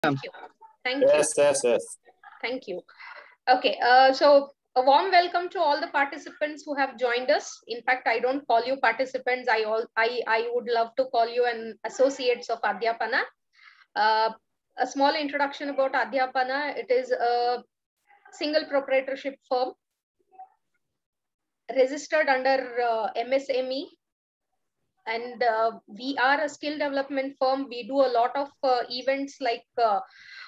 Thank you. Thank you. Yes. Thank you. Okay, so a warm welcome to all the participants who have joined us. In fact, I don't call you participants. I would love to call you an associates of Adhyapana. A small introduction about Adhyapana. It is a single proprietorship firm registered under MSME, and we are a skill development firm. We do a lot of events like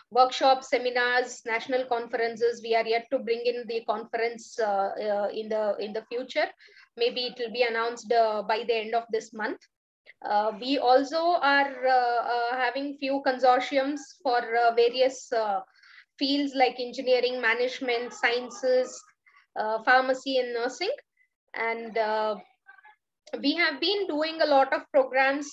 workshops, seminars, national conferences. We are yet to bring in the conference in the future. Maybe it will be announced by the end of this month. We also are having few consortiums for various fields like engineering, management, sciences, pharmacy, and nursing. And we have been doing a lot of programs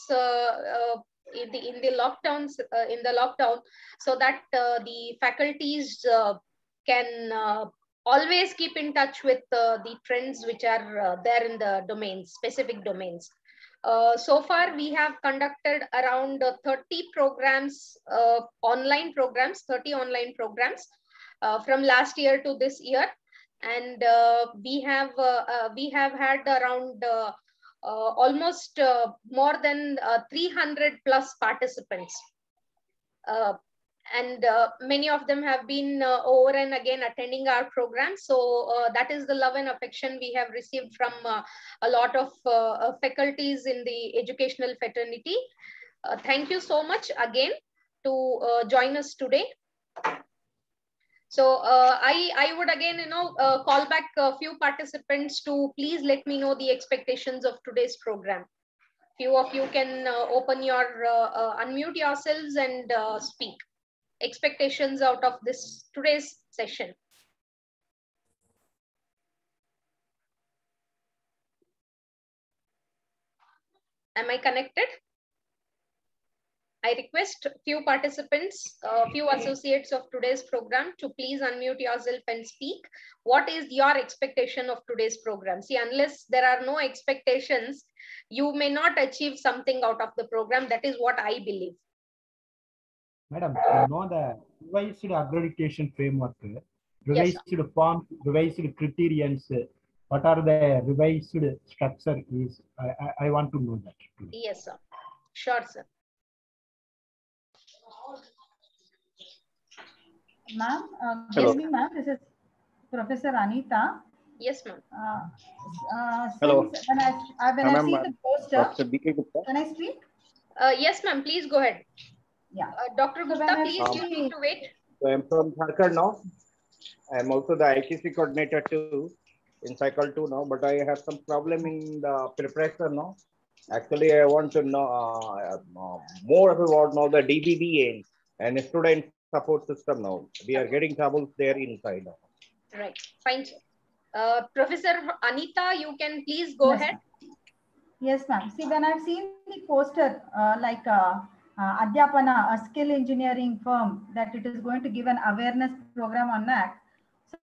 in the lockdowns in the lockdown, so that the faculties can always keep in touch with the trends which are there in the domains, specific domains. So far, we have conducted around 30 programs, online programs, 30 online programs from last year to this year, and we have had around almost more than 300 plus participants. And many of them have been over and again attending our program. So that is the love and affection we have received from a lot of faculties in the educational fraternity. Thank you so much again to join us today. So I would again, call back a few participants to please let me know the expectations of today's program. Few of you can open your, unmute yourselves and speak. Expectations out of this today's session. Am I connected? I request few participants, few associates of today's program to please unmute yourself and speak. What is your expectation of today's program? See, unless there are no expectations, you may not achieve something out of the program. That is what I believe. Madam, you know the revised accreditation framework, revised forms, revised criterions. What are the revised structure is? I want to know that. Yes, sir. Sure, sir. Ma'am, good evening, ma'am. This is Professor Anita. Yes, ma'am. Hello. When I see the poster, can I speak? Yes, ma'am. Please go ahead. Yeah. Dr. Gupta, please, you need to wait. So I'm from Jharkhand now. I'm also the ITC coordinator too in cycle 2 now, but I have some problem in the preparation now. Actually, I want to know more about now the DBBA and student support system now. We are getting troubles there inside now. Right, fine. Professor Anita, you can please go ahead. Yes, ma'am. See, when I've seen the poster, like Adhyapana, a skill engineering firm, that it is going to give an awareness program on NAC.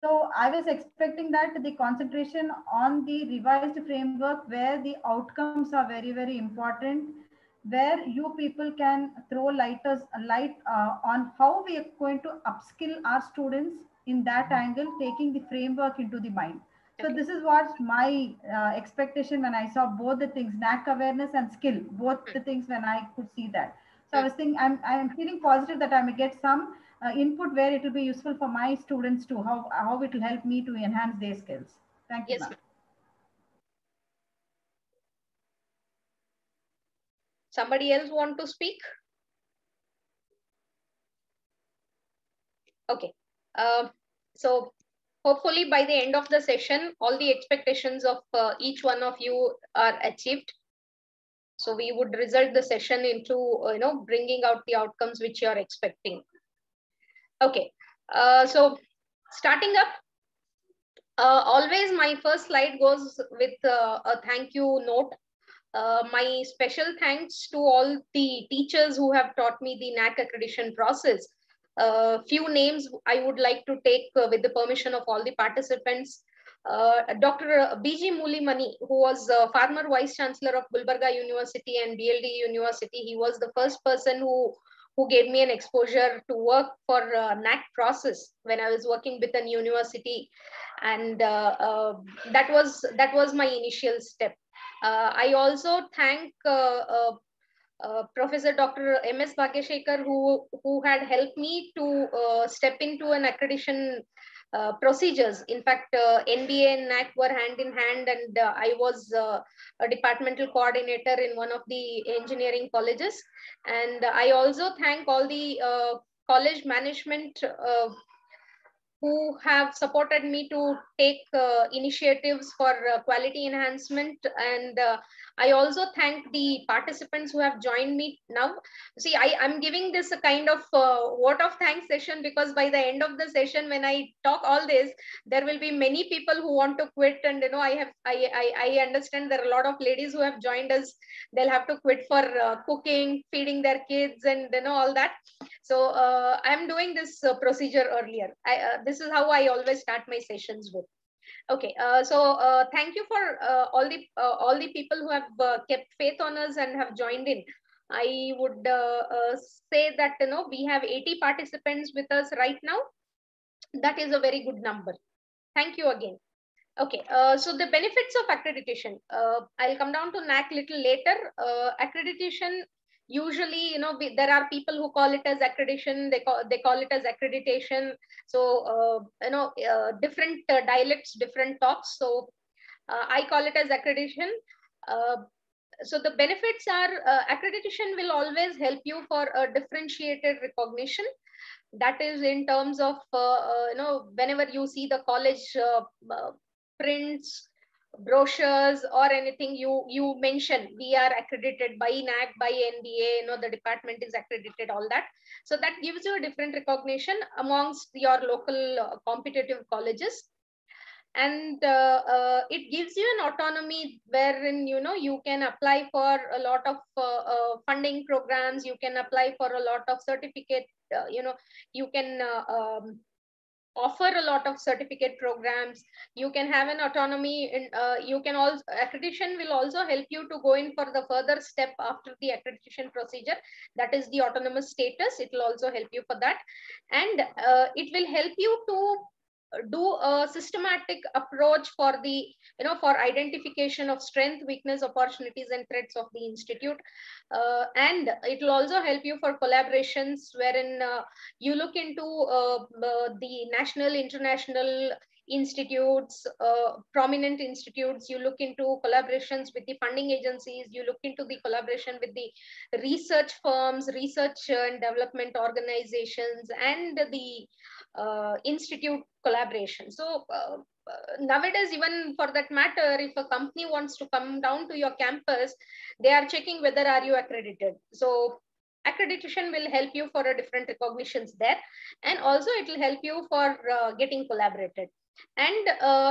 So I was expecting that the concentration on the revised framework where the outcomes are very, very important, where you people can throw light on how we are going to upskill our students in that angle, taking the framework into the mind. So this is what my expectation when I saw both the things, NAC awareness and skill, both the things when I could see that. So I was thinking, I'm feeling positive that I may get some input where it will be useful for my students too, how it will help me to enhance their skills. Thank you, ma'am. Somebody else want to speak? Okay. So hopefully by the end of the session, all the expectations of each one of you are achieved. So we would result the session into, bringing out the outcomes which you are expecting. Okay. So starting up, always my first slide goes with a thank you note. My special thanks to all the teachers who have taught me the NAC accreditation process. Few names I would like to take with the permission of all the participants. Dr. B.G. Mulimani, who was former Vice Chancellor of Gulbarga University and DLD University, he was the first person who who gave me an exposure to work for NAC process when I was working with an university, and that was my initial step. I also thank Professor Dr. M.S. Bhagyashekhar, who had helped me to step into an accreditation procedures. In fact, NBA and NAC were hand in hand, and I was a departmental coordinator in one of the engineering colleges. And I also thank all the college management who have supported me to take initiatives for quality enhancement. And I also thank the participants who have joined me now. See, I'm giving this a kind of vote of thanks session, because by the end of the session, when I talk all this, there will be many people who want to quit. And I understand there are a lot of ladies who have joined us. They'll have to quit for cooking, feeding their kids, and all that. So I'm doing this procedure earlier. This is how I always start my sessions with. Okay, so thank you for all the people who have kept faith on us and have joined in. I would say that we have 80 participants with us right now. That is a very good number. Thank you again. Okay, so the benefits of accreditation. I'll come down to NAC little later. Accreditation, usually, there are people who call it as accreditation. They call it as accreditation. So different dialects, different talks. So I call it as accreditation. So the benefits are accreditation will always help you for a differentiated recognition. That is in terms of whenever you see the college prints, brochures, or anything, you mention we are accredited by NAC, by NBA, the department is accredited, all that. So that gives you a different recognition amongst your local competitive colleges. And it gives you an autonomy wherein you can apply for a lot of funding programs. You can apply for a lot of certificate. You can offer a lot of certificate programs. You can have an autonomy, and you can also, accreditation will also help you to go in for the further step after the accreditation procedure. That is the autonomous status. It will also help you for that, and it will help you to do a systematic approach for the for identification of strength, weakness, opportunities, and threats of the institute. And it will also help you for collaborations wherein you look into the national, international institutes, prominent institutes. You look into collaborations with the funding agencies. You look into the collaboration with the research firms, research and development organizations, and the institute collaboration. So nowadays, even for that matter, if a company wants to come down to your campus, they are checking whether are you accredited. So accreditation will help you for a different recognitions there, and also it will help you for getting collaborated, and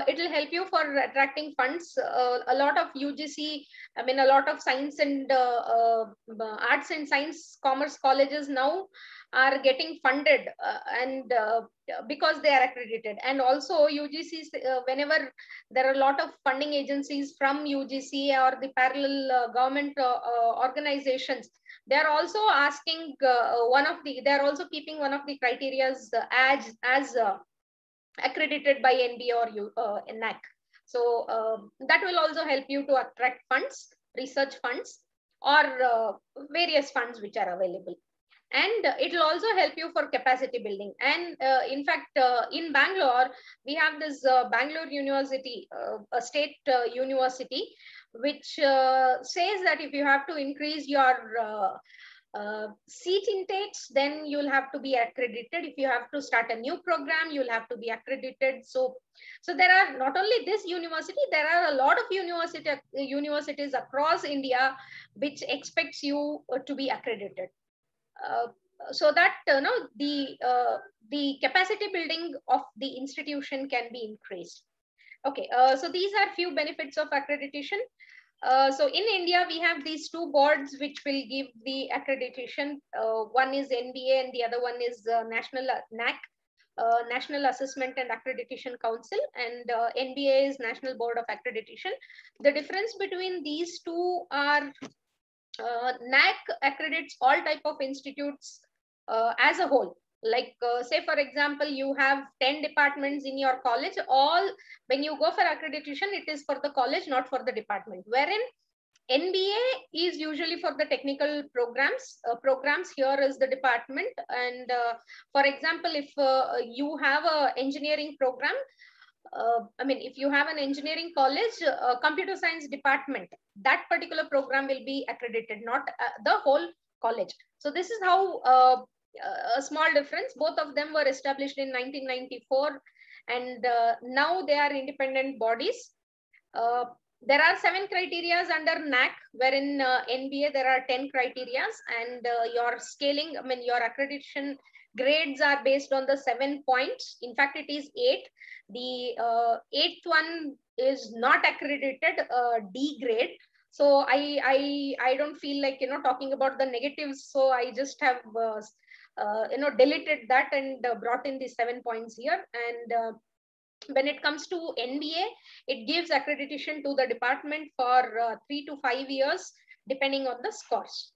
it will help you for attracting funds. A lot of UGC, a lot of science and arts and science commerce colleges now are getting funded, and because they are accredited. And also UGCs, whenever there are a lot of funding agencies from UGC or the parallel government organizations, they are also asking they are also keeping one of the criterias as accredited by NBA or NAC. So that will also help you to attract funds, research funds, or various funds which are available. And it will also help you for capacity building. And in fact, in Bangalore, we have this Bangalore University, a state university, which says that if you have to increase your seat intakes, then you'll have to be accredited. If you have to start a new program, you'll have to be accredited. So there are not only this university, there are a lot of universities across India which expects you to be accredited. So that the capacity building of the institution can be increased. Okay, so these are few benefits of accreditation. So in India, we have these two boards which will give the accreditation. One is NBA and the other one is National NAC, National Assessment and Accreditation Council, and NBA is National Board of Accreditation. The difference between these two are NAC accredits all type of institutes as a whole. Like say for example, you have 10 departments in your college. All when you go for accreditation, it is for the college, not for the department. Wherein NBA is usually for the technical programs. Programs here is the department. And for example, if you have a engineering program, I mean, if you have an engineering college, computer science department, that particular program will be accredited, not the whole college. So this is how a small difference. Both of them were established in 1994, and now they are independent bodies. There are 7 criteria under NAC, wherein NBA there are 10 criteria, and your scaling, I mean, your accreditation grades are based on the 7 points. In fact, it is 8. The 8th one is not accredited, D grade. So I don't feel like, you know, talking about the negatives. So I just have you know, deleted that and brought in the 7 points here. And when it comes to NBA, it gives accreditation to the department for 3 to 5 years, depending on the scores.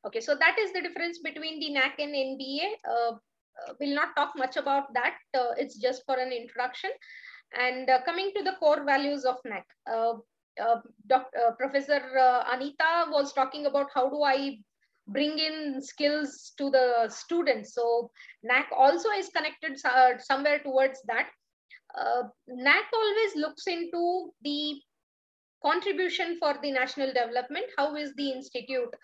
Okay, so that is the difference between the NAC and NBA. We'll not talk much about that. It's just for an introduction. And coming to the core values of NAC, Professor Anita was talking about how do I bring in skills to the students. So NAC also is connected somewhere towards that. NAC always looks into the contribution for the national development. How is the institute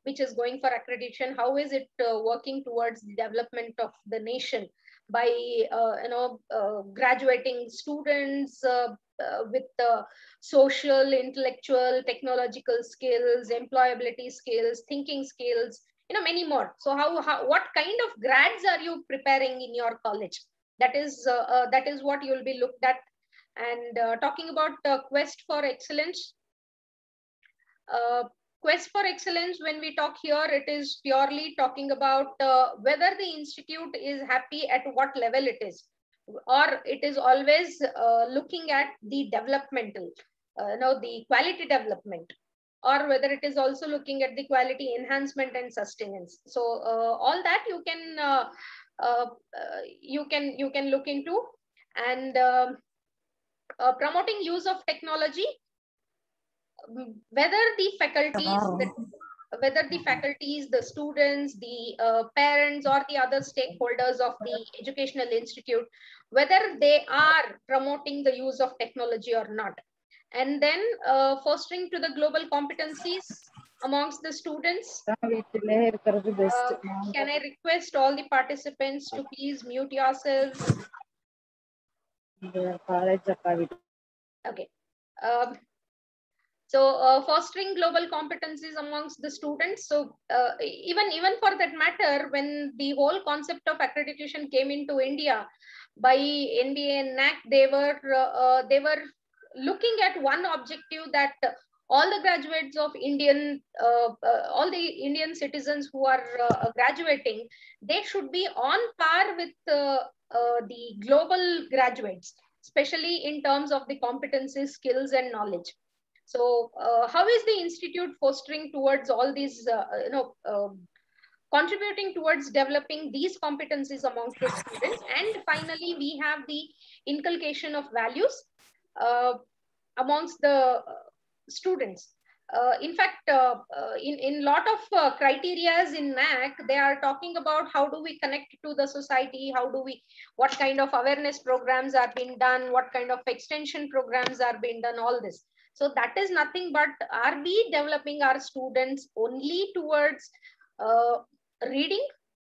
which is going for accreditation, how is it working towards the development of the nation by you know, graduating students with social, intellectual, technological skills, employability skills, thinking skills, you know, many more. So what kind of grads are you preparing in your college? That is what you will be looked at. And talking about quest for excellence, quest for excellence, when we talk here, it is purely talking about whether the institute is happy at what level it is, or it is always looking at the developmental, the quality development, or whether it is also looking at the quality enhancement and sustenance. So all that you can look into. And promoting use of technology, whether the faculties, the students, the parents, or the other stakeholders of the educational institute, whether they are promoting the use of technology or not. And then fostering to the global competencies amongst the students. Can I request all the participants to please mute yourselves? Okay. So fostering global competencies amongst the students. So even for that matter, when the whole concept of accreditation came into India by NBA and NAC, they were looking at one objective, that all the graduates of all the Indian citizens who are graduating, they should be on par with the global graduates, especially in terms of the competencies, skills, and knowledge. So how is the institute fostering towards all these, contributing towards developing these competencies amongst the students? And finally, we have the inculcation of values amongst the students. In fact, in lot of criterias in NAC, they are talking about how do we connect to the society, what kind of awareness programs are being done, what kind of extension programs are being done, all this. So that is nothing but, are we developing our students only towards reading,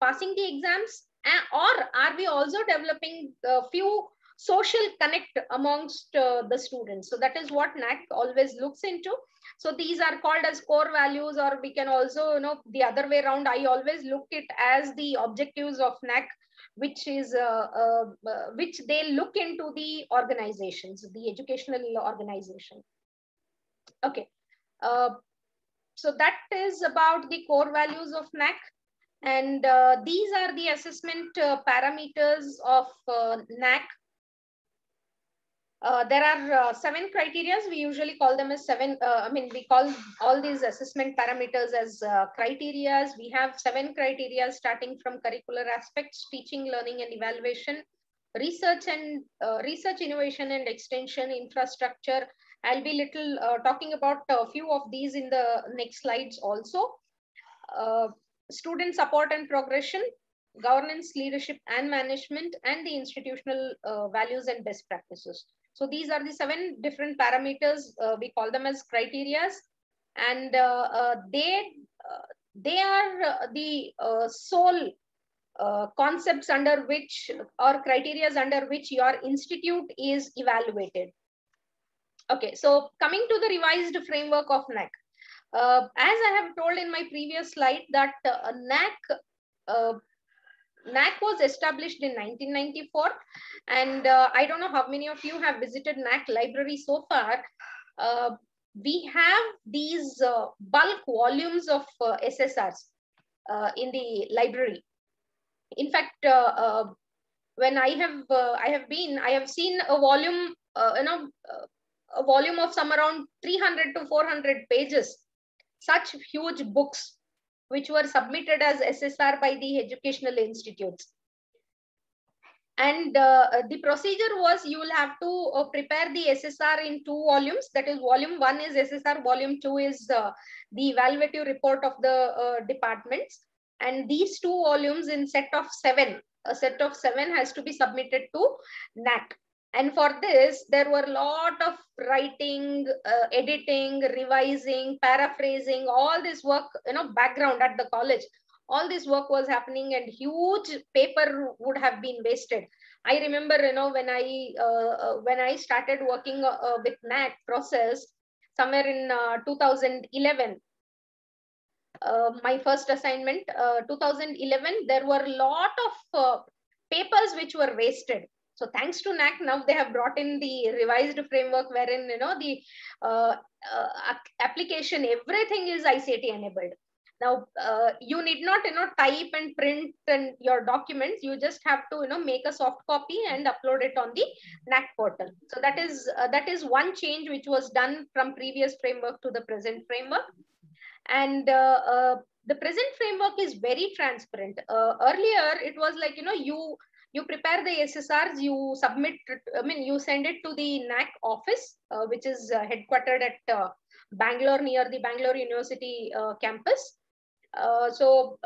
passing the exams, or are we also developing a few social connect amongst the students? So that is what NAC always looks into. So these are called as core values, or we can also, the other way around, I always look it as the objectives of NAC, which is which they look into the organizations, the educational organization. Okay, so that is about the core values of NAC. And these are the assessment parameters of NAC. There are 7 criteria. We usually call them as 7. We call all these assessment parameters as criteria. We have 7 criteria starting from curricular aspects, teaching, learning, and evaluation, research and research, innovation and extension, infrastructure. I'll be little talking about a few of these in the next slides also. Student support and progression, governance, leadership and management, and the institutional values and best practices. So these are the 7 different parameters. We call them as criteria, and they are the sole concepts under which, or criteria under which your institute is evaluated. Okay, so coming to the revised framework of NAAC. As I have told in my previous slide that NAAC was established in 1994, and I don't know how many of you have visited NAAC library so far. We have these bulk volumes of SSRs in the library. In fact, when I have seen a volume, a volume of some around 300 to 400 pages, such huge books, which were submitted as SSR by the educational institutes. And the procedure was, you will have to prepare the SSR in 2 volumes. That is, volume 1 is SSR, volume 2 is the evaluative report of the departments. And these 2 volumes in set of 7, a set of 7 has to be submitted to NAAC. And for this, there were a lot of writing, editing, revising, paraphrasing, all this work, background at the college. All this work was happening, and huge paper would have been wasted. I remember, when I started working with NAAC process somewhere in 2011. My first assignment, 2011, there were a lot of papers which were wasted. So thanks to NAAC, now they have brought in the revised framework wherein, the application, everything is ICT enabled. Now, you need not, type and print and your documents. You just have to, make a soft copy and upload it on the NAAC portal. So that is one change which was done from previous framework to the present framework. And the present framework is very transparent. Earlier, it was like, you prepare the SSRs, you submit, you send it to the NAAC office, which is headquartered at Bangalore, near the Bangalore University campus. So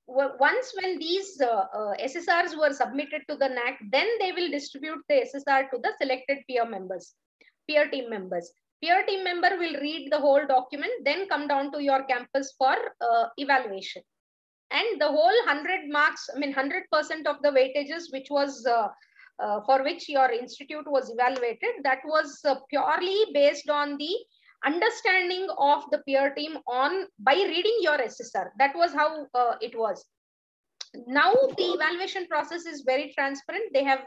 once when these SSRs were submitted to the NAAC, then they will distribute the SSR to the selected peer team members. Peer team member will read the whole document, then come down to your campus for evaluation. And the whole 100 marks, 100% of the weightages, which was for which your institute was evaluated, that was purely based on the understanding of the peer team by reading your SSR. That was how it was. Now the evaluation process is very transparent. They have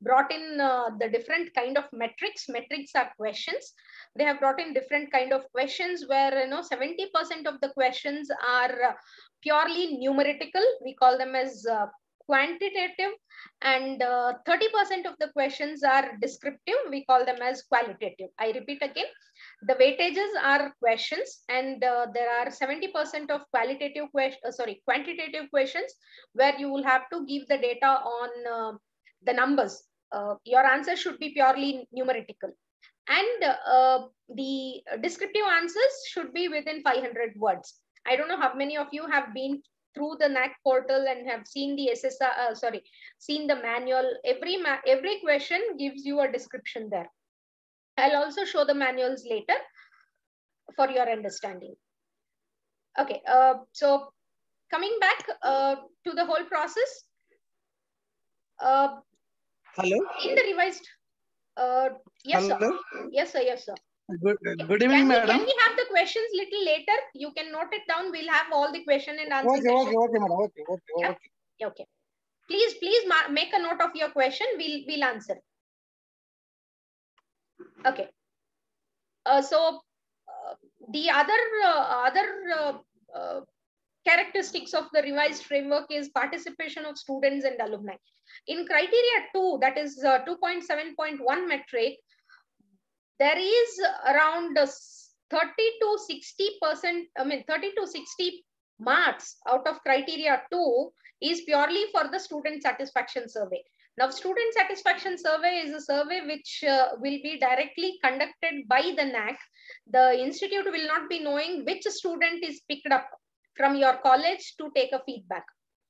brought in the different kind of metrics. Metrics are questions. They have brought in different kind of questions where 70% of the questions are purely numerical. We call them as quantitative, and 30% of the questions are descriptive. We call them as qualitative. I repeat again, the weightages are questions, and there are 70% of quantitative questions where you will have to give the data on the numbers. Your answer should be purely numerical. And the descriptive answers should be within 500 words. I don't know how many of you have been through the NAAC portal and have seen the seen the manual. Every question gives you a description there. I'll also show the manuals later for your understanding. Okay, so coming back to the whole process. Hello. In the revised, yes, Hello. sir. Yes, sir. Yes, sir. Good evening, madam. Can we have the questions little later? You can note it down. We'll have all the question and answer. Okay, madam. Okay. Yeah? Okay. Please make a note of your question. We'll answer. Okay. So the other characteristics of the revised framework is participation of students and alumni. In criteria 2, that is 2.7.1 metric, there is around 30 to 60%, 30 to 60 marks out of criteria 2 is purely for the student satisfaction survey. Now, student satisfaction survey is a survey which will be directly conducted by the NAAC. The institute will not be knowing which student is picked up from your college to take a feedback.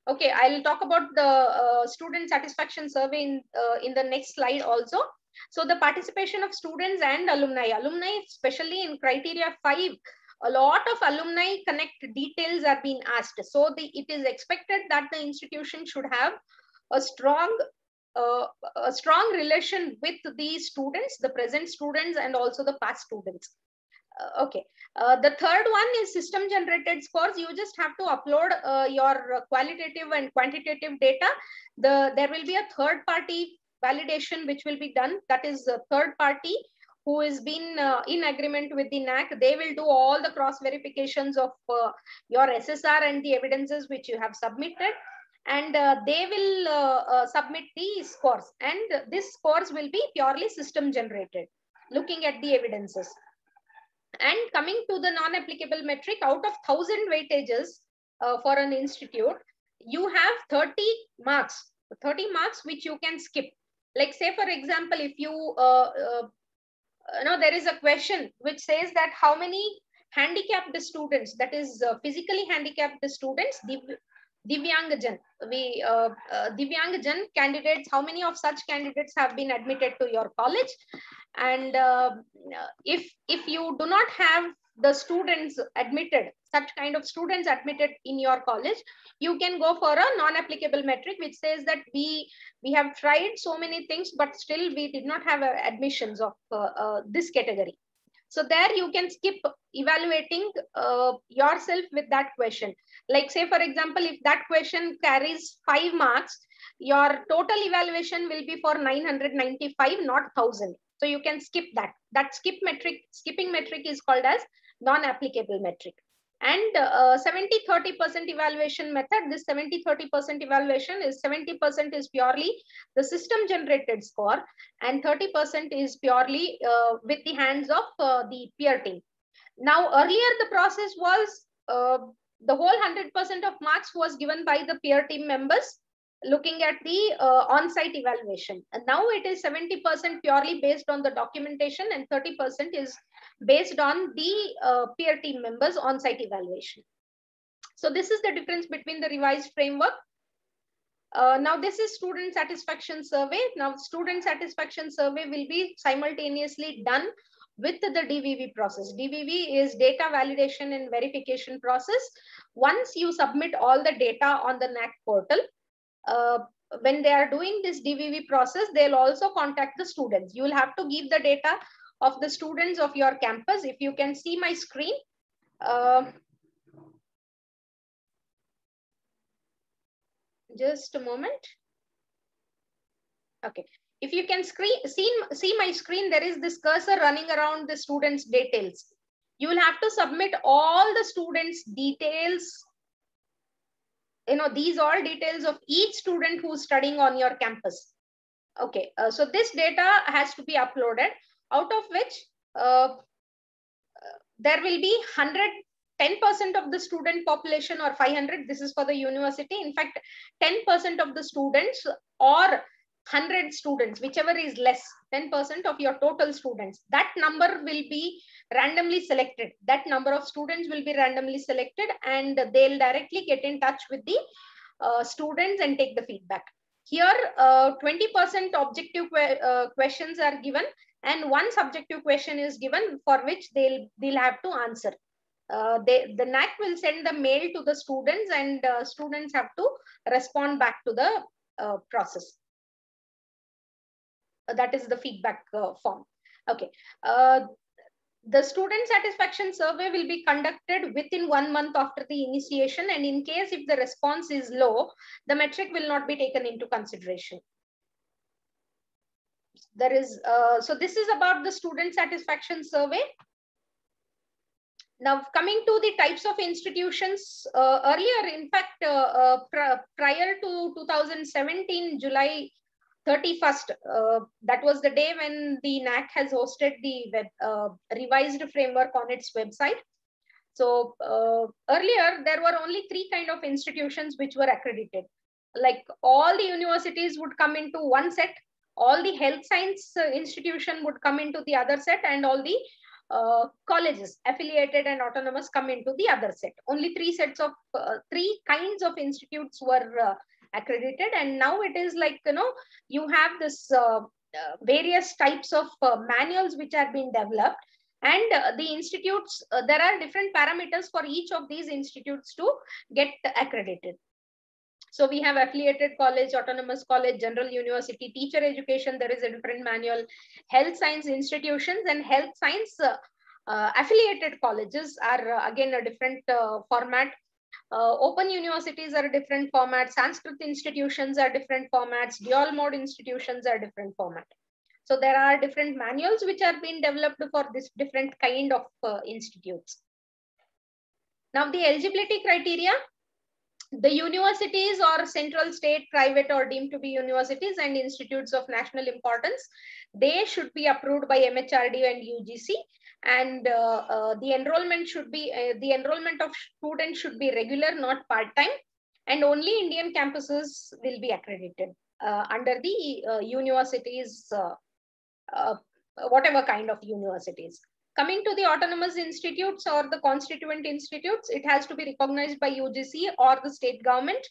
Okay, I'll talk about the student satisfaction survey in the next slide also. So the participation of students and alumni, especially in criteria 5, a lot of alumni connect details are being asked. So it is expected that the institution should have a strong relation with the students, the present students, and also the past students. Okay. The third one is system generated scores. You just have to upload your qualitative and quantitative data. There will be a third party validation which will be done. That is a third party who has been in agreement with the NAAC. They will do all the cross verifications of your SSR and the evidences which you have submitted. And they will submit the scores. And these scores will be purely system generated, looking at the evidences. And coming to the non-applicable metric, out of 1,000 weightages for an institute, you have 30 marks which you can skip. Like say, for example, if you there is a question which says that how many handicapped students, that is physically handicapped students, Divyangjan, Divyangjan candidates, how many of such candidates have been admitted to your college? And if you do not have the students admitted, such kind of students admitted in your college, you can go for a non-applicable metric which says that we have tried so many things, but still we did not have admissions of this category. So there you can skip evaluating yourself with that question. Like say, for example, if that question carries 5 marks, your total evaluation will be for 995, not 1,000. So you can skip that. That skipping metric is called as non-applicable metric. And 70-30% evaluation method, this 70-30% evaluation is 70% is purely the system generated score and 30% is purely with the hands of the peer team. Now, earlier the process was the whole 100% of marks was given by the peer team members looking at the on-site evaluation. And now it is 70% purely based on the documentation and 30% is based on the peer team members on-site evaluation. So this is the difference between the revised framework. Now this is student satisfaction survey. Now student satisfaction survey will be simultaneously done with the DVV process. DVV is data validation and verification process. Once you submit all the data on the NAAC portal, when they are doing this DVV process, they'll also contact the students. You will have to give the data of the students of your campus. If you can see my screen, just a moment. Okay, if you can see my screen, there is this cursor running around the students' details. You will have to submit all the students' details. These all details of each student who's studying on your campus. Okay, so this data has to be uploaded, out of which there will be 10% of the student population or 500. This is for the university. In fact, 10% of the students or 100 students, whichever is less, 10% of your total students, that number will be randomly selected. That number of students will be randomly selected and they'll directly get in touch with the students and take the feedback. Here, 20% objective questions are given and one subjective question is given for which they'll have to answer. The NAAC will send the mail to the students and students have to respond back to the process. That is the feedback form. Okay. The student satisfaction survey will be conducted within 1 month after the initiation, and in case if the response is low, the metric will not be taken into consideration. There is so this is about the student satisfaction survey. Now, coming to the types of institutions, earlier, in fact, prior to 2017, July 31st, that was the day when the NAC has hosted the revised framework on its website. So earlier, there were only three kind of institutions which were accredited. Like all the universities would come into one set, all the health science institution would come into the other set, and all the colleges, affiliated and autonomous, come into the other set. Only three kinds of institutes were accredited, and now it is like, you have this various types of manuals which are being developed, and the institutes, there are different parameters for each of these institutes to get accredited. So we have affiliated college, autonomous college, general university, teacher education, there is a different manual, health science institutions, and health science affiliated colleges are again a different format. Open universities are a different format, Sanskrit institutions are different formats, dual mode institutions are different format. So there are different manuals which are being developed for this different kind of institutes. Now the eligibility criteria, the universities or central, state, private or deemed to be universities and institutes of national importance, they should be approved by MHRD and UGC, and the enrollment should be, the enrollment of students should be regular, not part-time, and only Indian campuses will be accredited under the universities, whatever kind of universities. Coming to the autonomous institutes or the constituent institutes, it has to be recognized by UGC or the state government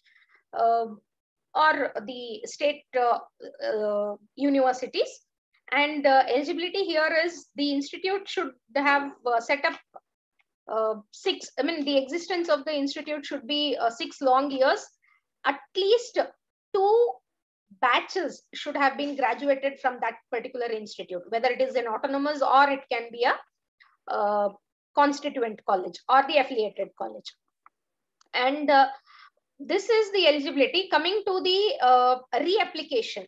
or the state universities. And eligibility here is the institute should have set up the existence of the institute should be 6 long years. At least 2 batches should have been graduated from that particular institute, whether it is an autonomous or it can be a constituent college or the affiliated college. And this is the eligibility. Coming to the reapplication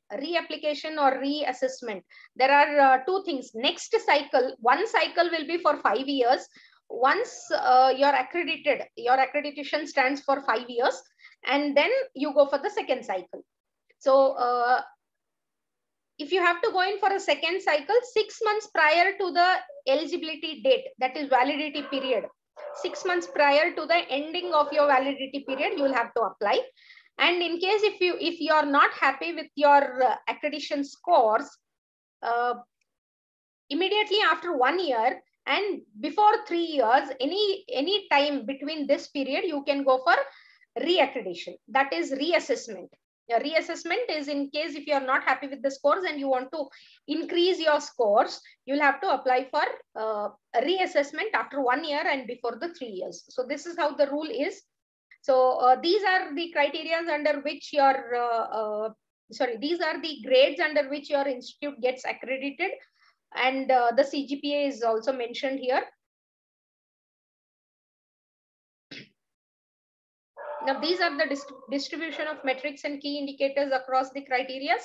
or reassessment, there are 2 things. Next cycle, one cycle will be for 5 years. Once you're accredited, your accreditation stands for 5 years, and then you go for the second cycle. So if you have to go in for a second cycle, 6 months prior to the eligibility date, that is validity period, 6 months prior to the ending of your validity period, you will have to apply. And in case if you are not happy with your accreditation scores, immediately after 1 year and before 3 years, any time between this period, you can go for reaccreditation, that is reassessment. A reassessment is in case if you are not happy with the scores and you want to increase your scores, you'll have to apply for a reassessment after 1 year and before the 3 years. So this is how the rule is. So these are the criteria under which your, these are the grades under which your institute gets accredited, and the CGPA is also mentioned here. Now, these are the distribution of metrics and key indicators across the criteria.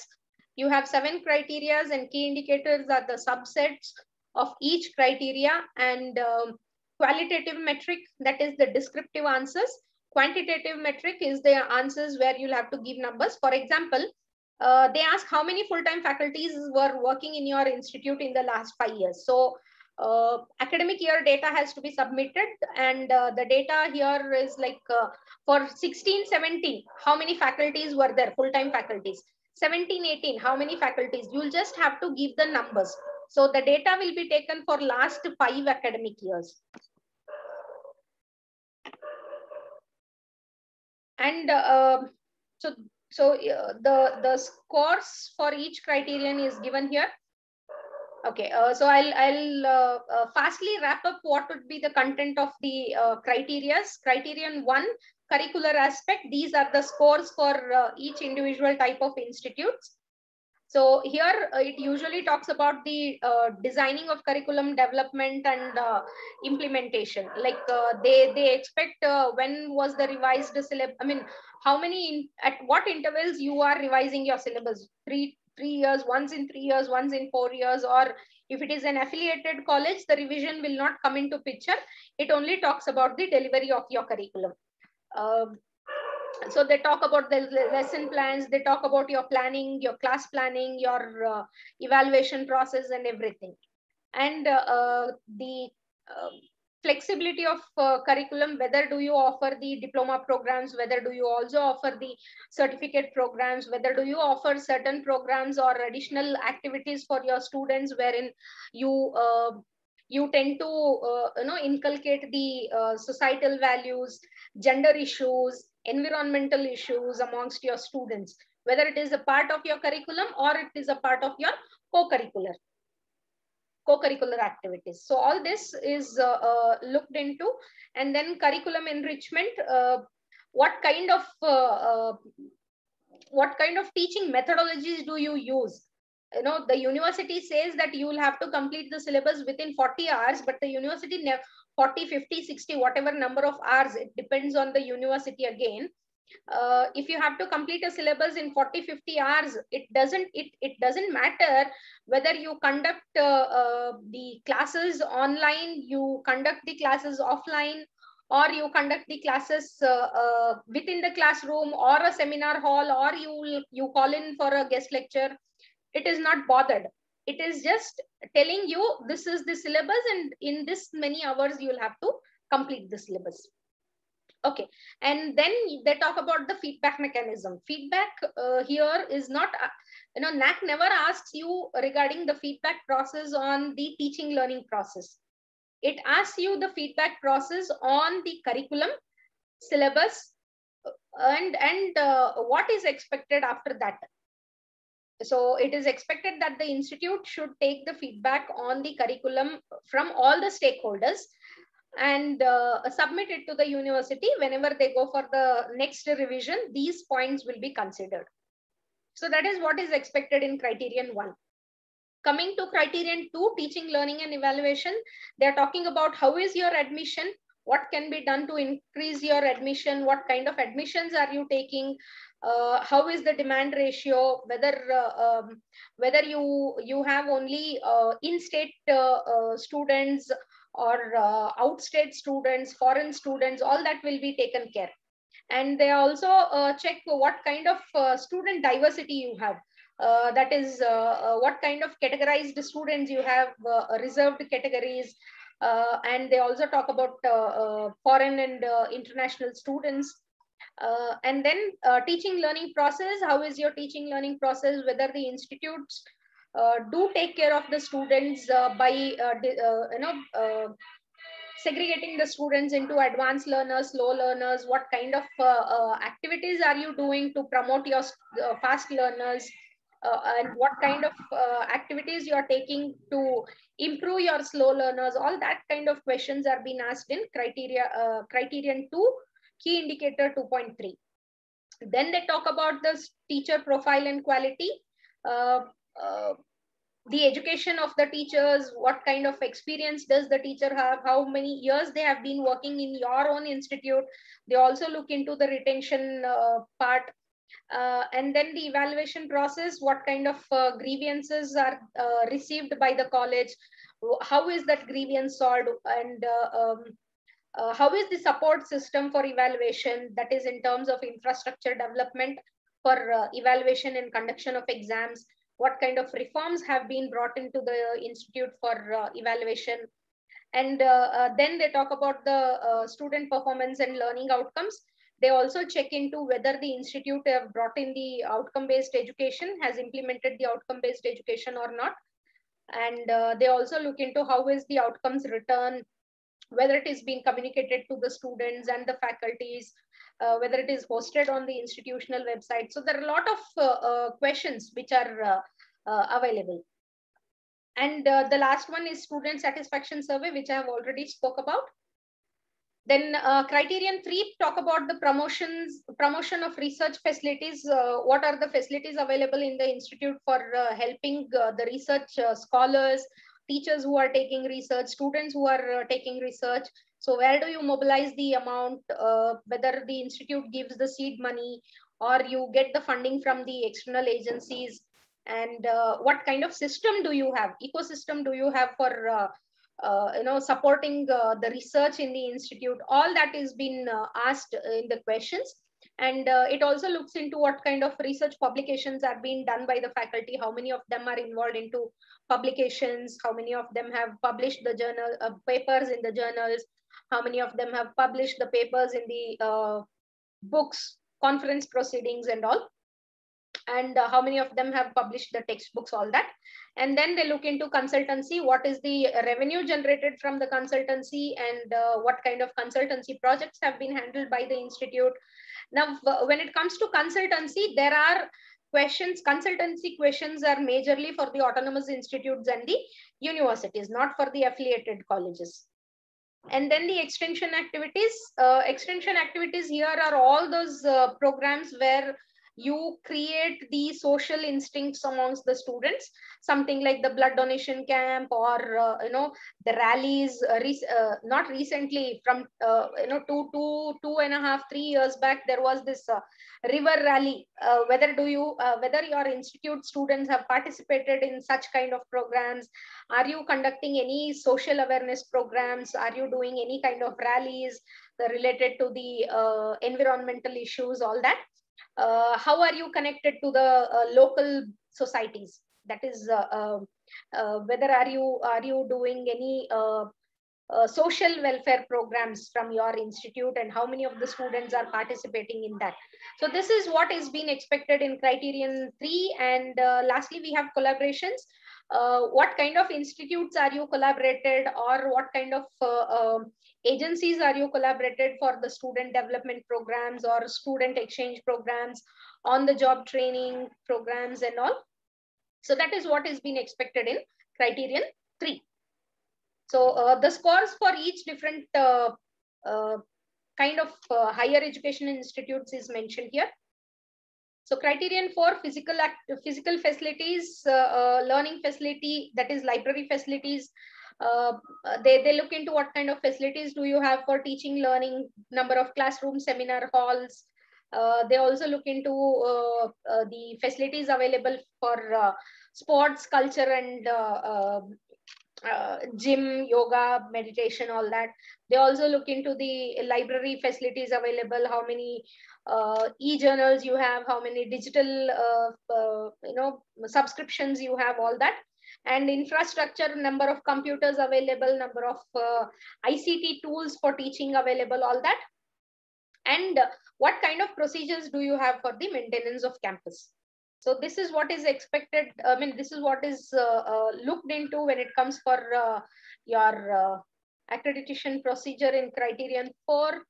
You have 7 criteria, and key indicators are the subsets of each criteria. And qualitative metric, that is the descriptive answers. Quantitative metric is the answers where you'll have to give numbers. For example, they ask how many full-time faculties were working in your institute in the last 5 years. So academic year data has to be submitted, and the data here is like for 16-17, how many faculties were there, full-time faculties. 17-18, how many faculties? You'll just have to give the numbers. So the data will be taken for last 5 academic years. And the scores for each criterion is given here. Okay, so I'll fastly wrap up what would be the content of the criteria. Criterion 1, curricular aspect. These are the scores for each individual type of institutes. So here it usually talks about the designing of curriculum development and implementation. Like they expect when was the revised syllabus. I mean, how many at what intervals you are revising your syllabus? 3 years, once in 3 years, once in 4 years, or If it is an affiliated college, the revision will not come into picture. It only talks about the delivery of your curriculum. So they talk about the lesson plans, they talk about your planning, your class planning, your evaluation process and everything. And the flexibility of curriculum, whether do you offer the diploma programs, whether do you also offer the certificate programs, whether do you offer certain programs or additional activities for your students wherein you tend to inculcate the societal values, gender issues, environmental issues amongst your students, whether it is a part of your curriculum or it is a part of your co-curricular activities. So all this is looked into. And then curriculum enrichment, what kind of teaching methodologies do you use? The university says that you will have to complete the syllabus within 40 hours, but the university 40, 50, 60, whatever number of hours, it depends on the university again. If you have to complete a syllabus in 40, 50 hours, it doesn't matter whether you conduct the classes online, you conduct the classes offline, or you conduct the classes within the classroom or a seminar hall, or you call in for a guest lecture. It is not bothered. It is just telling you this is the syllabus and in this many hours you will have to complete the syllabus. Okay, and then they talk about the feedback mechanism. Feedback here is not, NAAC never asks you regarding the feedback process on the teaching learning process. It asks you the feedback process on the curriculum, syllabus, and what is expected after that. So it is expected that the institute should take the feedback on the curriculum from all the stakeholders and submit it to the university. Whenever they go for the next revision, these points will be considered. So that is what is expected in criterion 1. Coming to criterion 2, teaching, learning and evaluation, they are talking about how is your admission, what can be done to increase your admission, what kind of admissions are you taking, how is the demand ratio, whether you have only in-state students or outstate students, foreign students, all that will be taken care. And they also check what kind of student diversity you have. That is what kind of categorized students you have, reserved categories. And they also talk about foreign and international students. And then teaching learning process, how is your teaching learning process, whether the institutes do take care of the students by segregating the students into advanced learners, slow learners, what kind of activities are you doing to promote your fast learners, and what kind of activities you are taking to improve your slow learners. All that kind of questions are being asked in criterion 2, key indicator 2.3. Then they talk about the teacher profile and quality, the education of the teachers, what kind of experience does the teacher have, how many years they have been working in your own institute. They also look into the retention part. And then the evaluation process, what kind of grievances are received by the college, how is that grievance solved, and how is the support system for evaluation, that is in terms of infrastructure development for evaluation and conduction of exams, what kind of reforms have been brought into the institute for evaluation. And then they talk about the student performance and learning outcomes. They also check into whether the institute have brought in the outcome-based education, has implemented the outcome-based education or not. And they also look into how is the outcomes return, whether it is being communicated to the students and the faculties, whether it is hosted on the institutional website. So there are a lot of questions which are available. And the last one is student satisfaction survey, which I have already spoke about. Then criterion 3 talk about the promotion of research facilities. What are the facilities available in the institute for helping the research scholars, teachers who are taking research, students who are taking research. So where do you mobilize the amount, whether the institute gives the seed money or you get the funding from the external agencies. And what kind of system do you have, ecosystem do you have for supporting the research in the institute? All that is been asked in the questions. And it also looks into what kind of research publications are being done by the faculty, how many of them are involved into publications, how many of them have published the journal papers in the journals, how many of them have published the papers in the books, conference proceedings and all, and how many of them have published the textbooks, all that. And then they look into consultancy, what is the revenue generated from the consultancy, and what kind of consultancy projects have been handled by the institute. Now, when it comes to consultancy, there are questions, consultancy questions are majorly for the autonomous institutes and the universities, not for the affiliated colleges. And then the extension activities here are all those programs where you create the social instincts amongst the students, something like the blood donation camp, or the rallies. Not recently, from 2.5-3 years back, there was this river rally. Whether your institute students have participated in such kind of programs? Are you conducting any social awareness programs? Are you doing any kind of rallies related to the environmental issues, all that? How are you connected to the local societies? That is, whether are you doing any social welfare programs from your institute, and how many of the students are participating in that? So this is what is being expected in criterion 3. And lastly, we have collaborations. What kind of institutes are you collaborated, or what kind of agencies are you collaborated for the student development programs or student exchange programs, on the job training programs and all? So that is what is being expected in criterion 3. So the scores for each different kind of higher education institutes is mentioned here. So criterion 4, physical facilities, learning facility, that is library facilities. They look into what kind of facilities do you have for teaching, learning, number of classrooms, seminar halls. They also look into the facilities available for sports, culture, and gym, yoga, meditation, all that. They also look into the library facilities available, how many e-journals you have, how many digital subscriptions you have, all that. And infrastructure, number of computers available, number of ICT tools for teaching available, all that. And what kind of procedures do you have for the maintenance of campus? So this is what is expected. I mean, this is what is looked into when it comes for your accreditation procedure in criterion 4.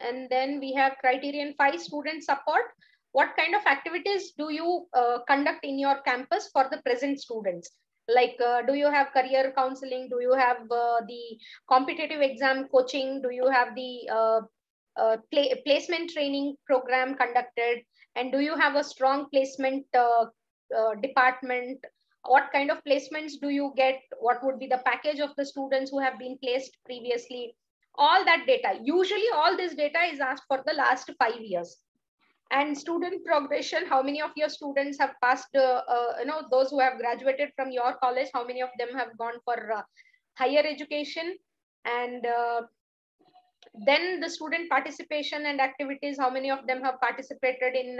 And then we have criterion 5, student support. What kind of activities do you conduct in your campus for the present students? Like, do you have career counseling? Do you have the competitive exam coaching? Do you have the placement training program conducted? And do you have a strong placement department? What kind of placements do you get? What would be the package of the students who have been placed previously? All that data. Usually all this data is asked for the last 5 years. And student progression, how many of your students have passed, those who have graduated from your college, how many of them have gone for higher education? And then the student participation and activities, how many of them have participated in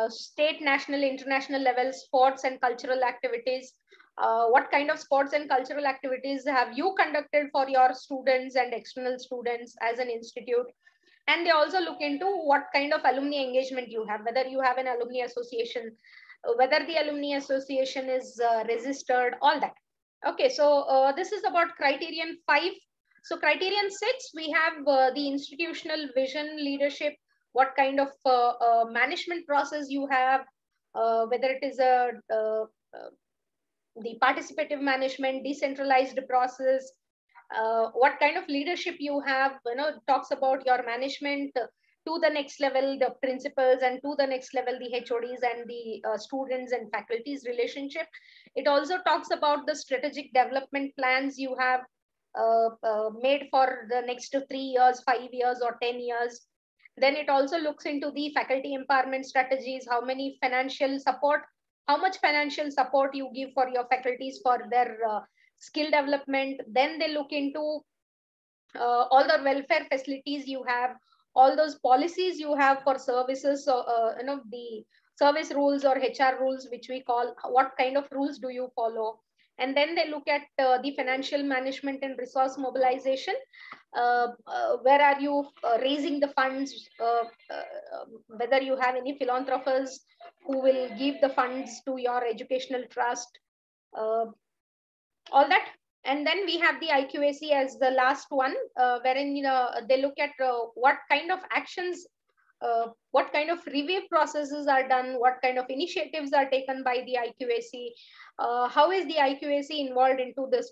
state, national, international level sports and cultural activities? What kind of sports and cultural activities have you conducted for your students and external students as an institute? And they also look into what kind of alumni engagement you have, whether you have an alumni association, whether the alumni association is registered, all that. Okay, so this is about criterion 5. So criterion 6, we have the institutional vision, leadership, what kind of management process you have, whether it is the participative management, decentralized process, what kind of leadership you have, talks about your management to the next level, the principals, and to the next level, the HODs and the students and faculties relationship. It also talks about the strategic development plans you have made for the next 3 years, 5 years, or 10 years. Then it also looks into the faculty empowerment strategies, how many financial support how much financial support you give for your faculties for their skill development. Then they look into all the welfare facilities you have, all those policies you have for services, the service rules or HR rules, which we call, what kind of rules do you follow? And then they look at the financial management and resource mobilization. Where are you raising the funds? Whether you have any philanthropists who will give the funds to your educational trust, all that. And then we have the IQAC as the last one, wherein they look at what kind of actions, what kind of review processes are done, what kind of initiatives are taken by the IQAC, how is the IQAC involved into this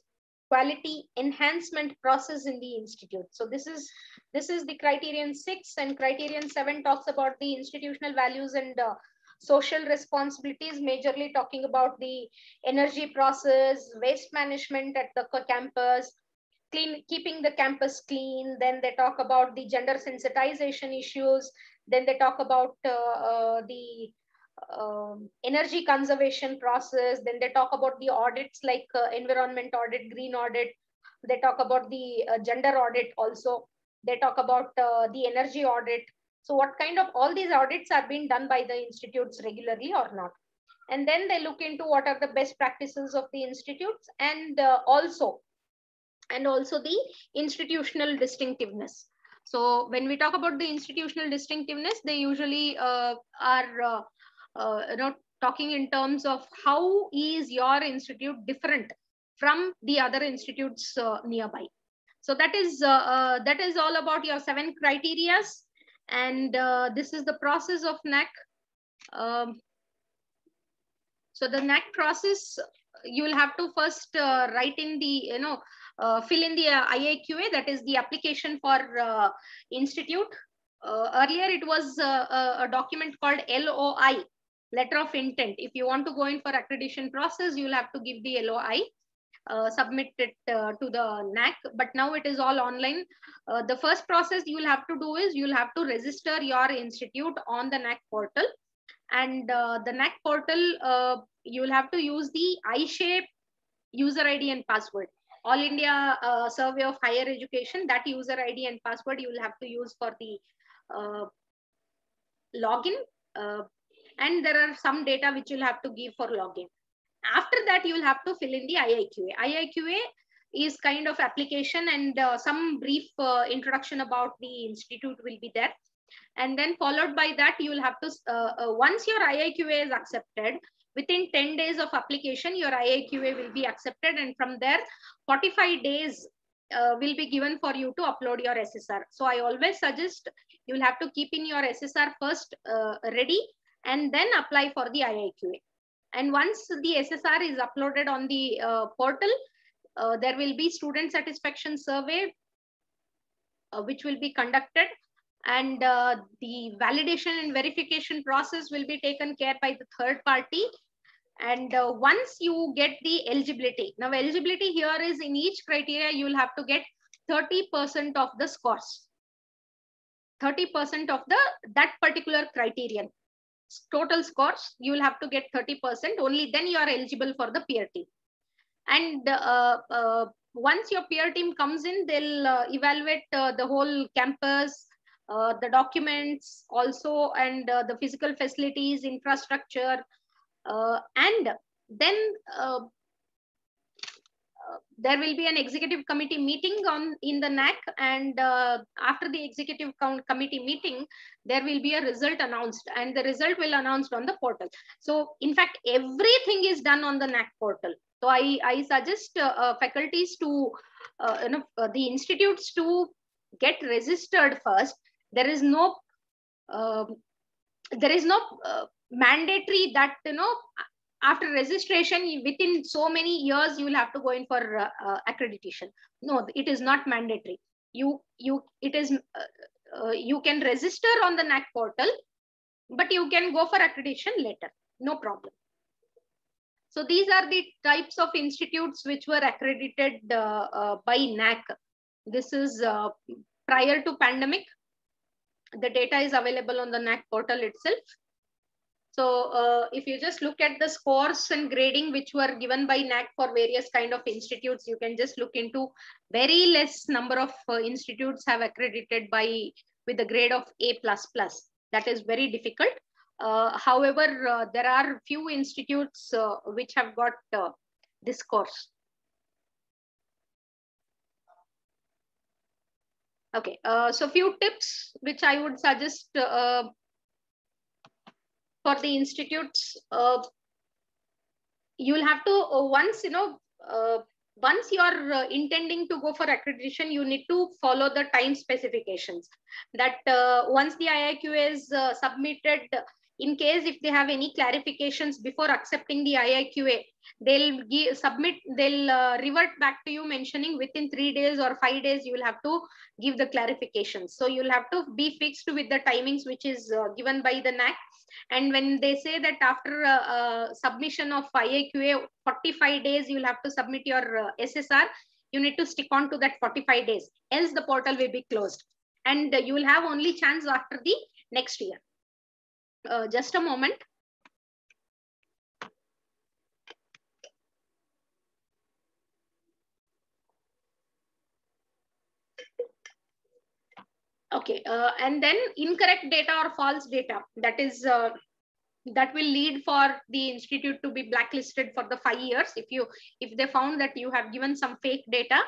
quality enhancement process in the institute. So this is the criterion 6, and criterion 7 talks about the institutional values and social responsibilities, majorly talking about the energy process, waste management at the campus, keeping the campus clean. Then they talk about the gender sensitization issues. Then they talk about the energy conservation process. Then they talk about the audits like environment audit, green audit. They talk about the gender audit also. They talk about the energy audit. So what kind of all these audits are being done by the institutes regularly or not? And then they look into what are the best practices of the institutes, and also the institutional distinctiveness. So when we talk about the institutional distinctiveness, they usually are talking in terms of how is your institute different from the other institutes nearby. So that is all about your 7 criteria. And this is the process of NAAC. So the NAAC process, you will have to first write in the, fill in the IAQA, that is the application for institute. Earlier it was a document called LOI, letter of intent. If you want to go in for accreditation process, you will have to give the LOI. Submit it to the NAAC, but now it is all online. The first process you will have to do is you will have to register your institute on the NAAC portal, and the NAAC portal you will have to use the iShape user ID and password. All India Survey of Higher Education, that user ID and password you will have to use for the login, and there are some data which you'll have to give for login. After that, you will have to fill in the IIQA. IIQA is kind of application, and some brief introduction about the institute will be there. And then followed by that, you will have to, once your IIQA is accepted, within 10 days of application, your IIQA will be accepted. And from there, 45 days will be given for you to upload your SSR. So I always suggest you will have to keep in your SSR first ready, and then apply for the IIQA. And once the SSR is uploaded on the portal, there will be student satisfaction survey, which will be conducted. And the validation and verification process will be taken care by the third party. And once you get the eligibility, now eligibility here is in each criteria, you will have to get 30% of the scores. 30% of that particular criterion. Total scores, you will have to get 30%, only then you are eligible for the peer team. And once your peer team comes in, they'll evaluate the whole campus, the documents also, and the physical facilities, infrastructure, and then there will be an executive committee meeting in the NAAC, and after the executive committee meeting, there will be a result announced, and the result will announced on the portal. So in fact, everything is done on the NAAC portal. So I suggest faculties to, the institutes to get registered first. There is no mandatory that, after registration, within so many years, you will have to go in for accreditation. No, it is not mandatory. You can register on the NAAC portal, but you can go for accreditation later. No problem. So these are the types of institutes which were accredited by NAAC. This is prior to pandemic. The data is available on the NAAC portal itself. So if you just look at the scores and grading which were given by NAAC for various kind of institutes, you can just look into very less number of institutes have accredited by with the grade of A++. That is very difficult. However, there are few institutes which have got this course. Okay, so few tips which I would suggest for the institutes. You'll have to once you are intending to go for accreditation, you need to follow the time specifications. That once the IIQA is submitted, in case if they have any clarifications before accepting the IIQA, they'll revert back to you mentioning within 3 days or 5 days you will have to give the clarifications. So you'll have to be fixed with the timings which is given by the NAAC. And when they say that after submission of IIQA 45 days you will have to submit your SSR, you need to stick on to that 45 days, else the portal will be closed and you will have only chance after the next year. Just a moment. Okay, and then incorrect data or false data, that is that will lead for the institute to be blacklisted for the 5 years if they found that you have given some fake data.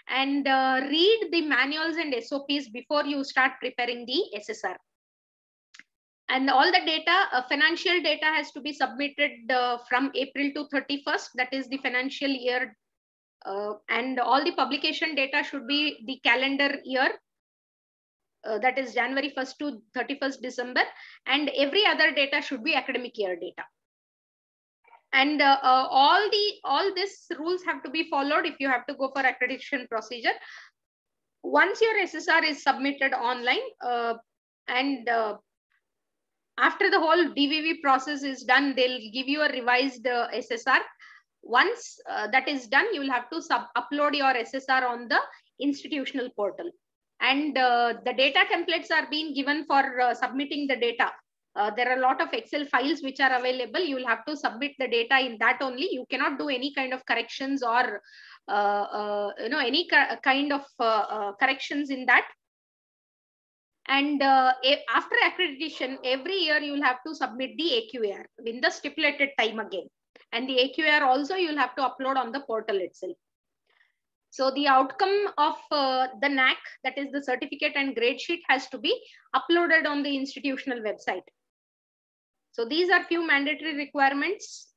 And read the manuals and SOPs before you start preparing the SSR. And all the data, financial data has to be submitted from April to 31st, that is the financial year. And all the publication data should be the calendar year, that is January 1st to 31st December. And every other data should be academic year data. And all these rules have to be followed if you have to go for accreditation procedure. Once your SSR is submitted online and after the whole DVV process is done, they'll give you a revised SSR. Once that is done, you will have to upload your SSR on the institutional portal. And the data templates are being given for submitting the data. There are a lot of Excel files which are available. You will have to submit the data in that only. You cannot do any kind of corrections or any kind of corrections in that. And after accreditation, every year you will have to submit the AQAR in the stipulated time again. And the AQAR also you will have to upload on the portal itself. So the outcome of the NAAC, that is the certificate and grade sheet, has to be uploaded on the institutional website. So these are few mandatory requirements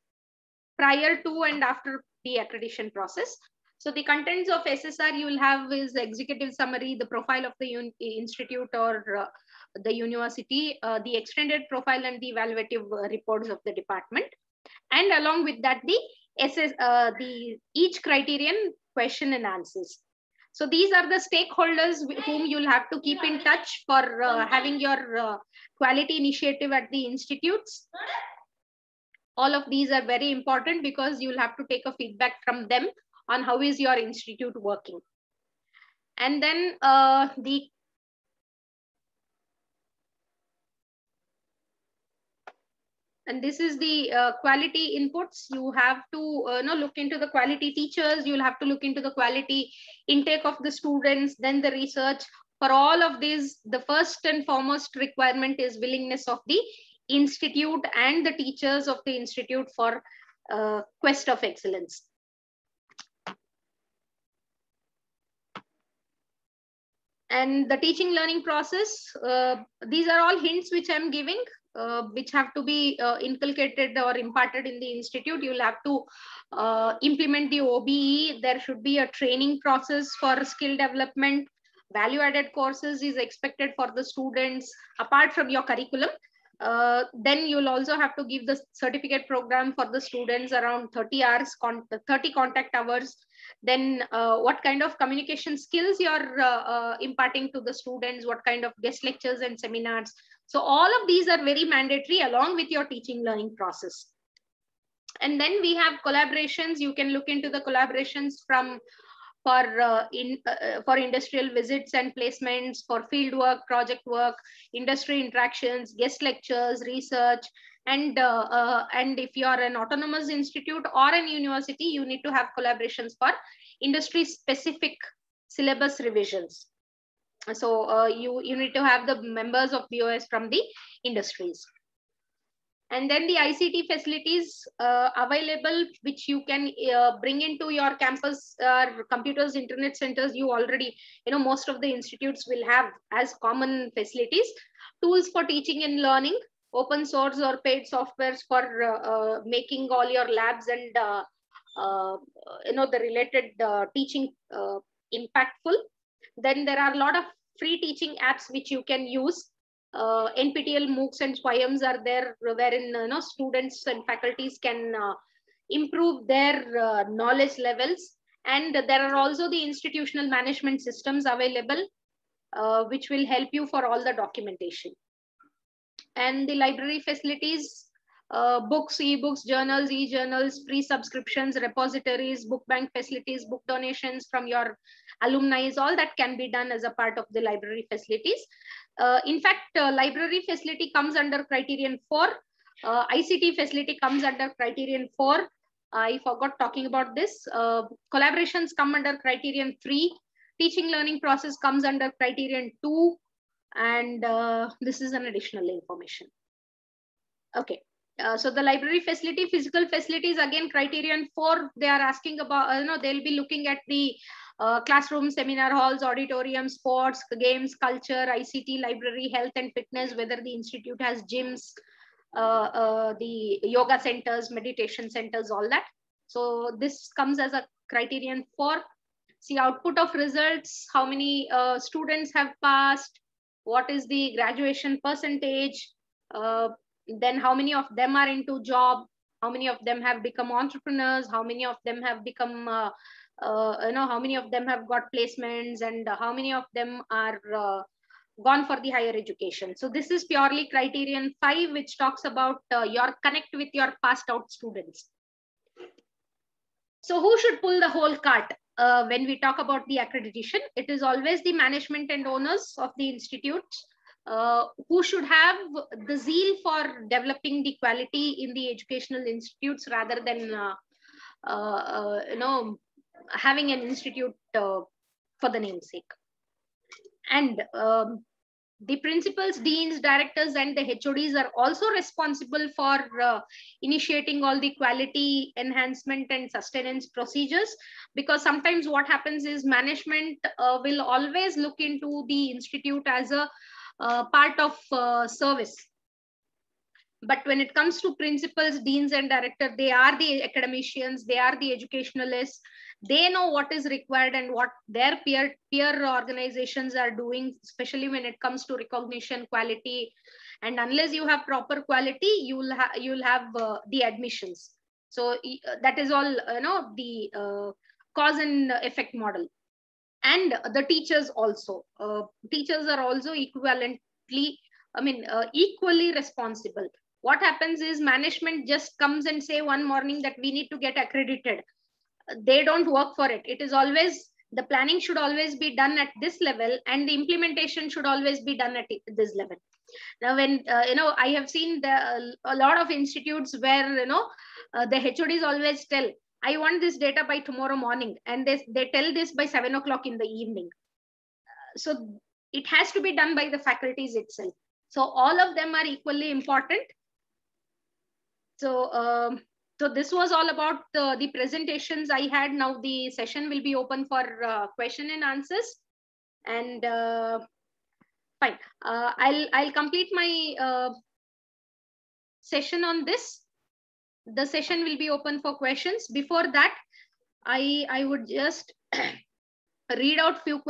prior to and after the accreditation process. So the contents of SSR you will have is the executive summary, the profile of the institute or the university, the extended profile and the evaluative reports of the department. And along with that, the each criterion question and answers. So these are the stakeholders whom you'll have to keep in touch for having your quality initiative at the institutes. All of these are very important because you'll have to take a feedback from them on how is your institute working. And then and this is the quality inputs. You have to look into the quality teachers. You'll have to look into the quality intake of the students, then the research. For all of these, the first and foremost requirement is willingness of the institute and the teachers of the institute for quest of excellence. And the teaching learning process, these are all hints which I'm giving, which have to be inculcated or imparted in the institute. You'll have to implement the OBE. There should be a training process for skill development. Value-added courses is expected for the students apart from your curriculum. Then you'll also have to give the certificate program for the students around 30 hours, 30 contact hours. Then what kind of communication skills you're imparting to the students, what kind of guest lectures and seminars. So all of these are very mandatory along with your teaching learning process. And then we have collaborations. You can look into the collaborations for industrial visits and placements, for field work, project work, industry interactions, guest lectures, research, And if you are an autonomous institute or an university, you need to have collaborations for industry specific syllabus revisions. So you need to have the members of BOS from the industries. And then the ICT facilities available, which you can bring into your campus, computers, internet centers. You already, most of the institutes will have as common facilities. Tools for teaching and learning, open source or paid softwares for making all your labs and the related teaching impactful. Then there are a lot of free teaching apps which you can use. NPTEL MOOCs and SWAYAMs are there, wherein students and faculties can improve their knowledge levels. And there are also the institutional management systems available, which will help you for all the documentation. And the library facilities, books, ebooks, journals, e-journals, free subscriptions, repositories, book bank facilities, book donations from your alumni, all that can be done as a part of the library facilities. In fact, library facility comes under criterion 4. ICT facility comes under criterion 4. I forgot talking about this. Collaborations come under criterion 3. Teaching learning process comes under criterion 2. And this is an additional information. Okay. So the library facility, physical facilities, again, criterion 4, they are asking about, they'll be looking at the classroom, seminar halls, auditorium, sports, games, culture, ICT, library, health and fitness, whether the institute has gyms, the yoga centers, meditation centers, all that. So this comes as a criterion 4. See, output of results, how many students have passed, what is the graduation percentage, then how many of them are into job, how many of them have become entrepreneurs, how many of them have become, how many of them have got placements, and how many of them are gone for the higher education. So this is purely criterion 5, which talks about your connect with your passed out students. So who should pull the whole cart when we talk about the accreditation? It is always the management and owners of the institutes who should have the zeal for developing the quality in the educational institutes rather than having an institute for the namesake. And the principals, deans, directors, and the HODs are also responsible for initiating all the quality enhancement and sustenance procedures, because sometimes what happens is management will always look into the institute as a part of service. But when it comes to principals, deans, and directors, they are the academicians, they are the educationalists. They know what is required and what their peer organizations are doing, especially when it comes to recognition, quality. And unless you have proper quality, you'll have the admissions. So that is all, the cause and effect model. And the teachers also. Teachers are also equivalently, equally responsible. What happens is management just comes and say one morning that we need to get accredited. They don't work for it. It is always, the planning should always be done at this level, and the implementation should always be done at this level. Now, when, I have seen a lot of institutes where, the HODs always tell, I want this data by tomorrow morning. And they tell this by 7 o'clock in the evening. So it has to be done by the faculties itself. So all of them are equally important. So, so this was all about the presentations I had. Now the session will be open for question and answers. And fine, I'll complete my session on this. The session will be open for questions. Before that, I would just read out few questions.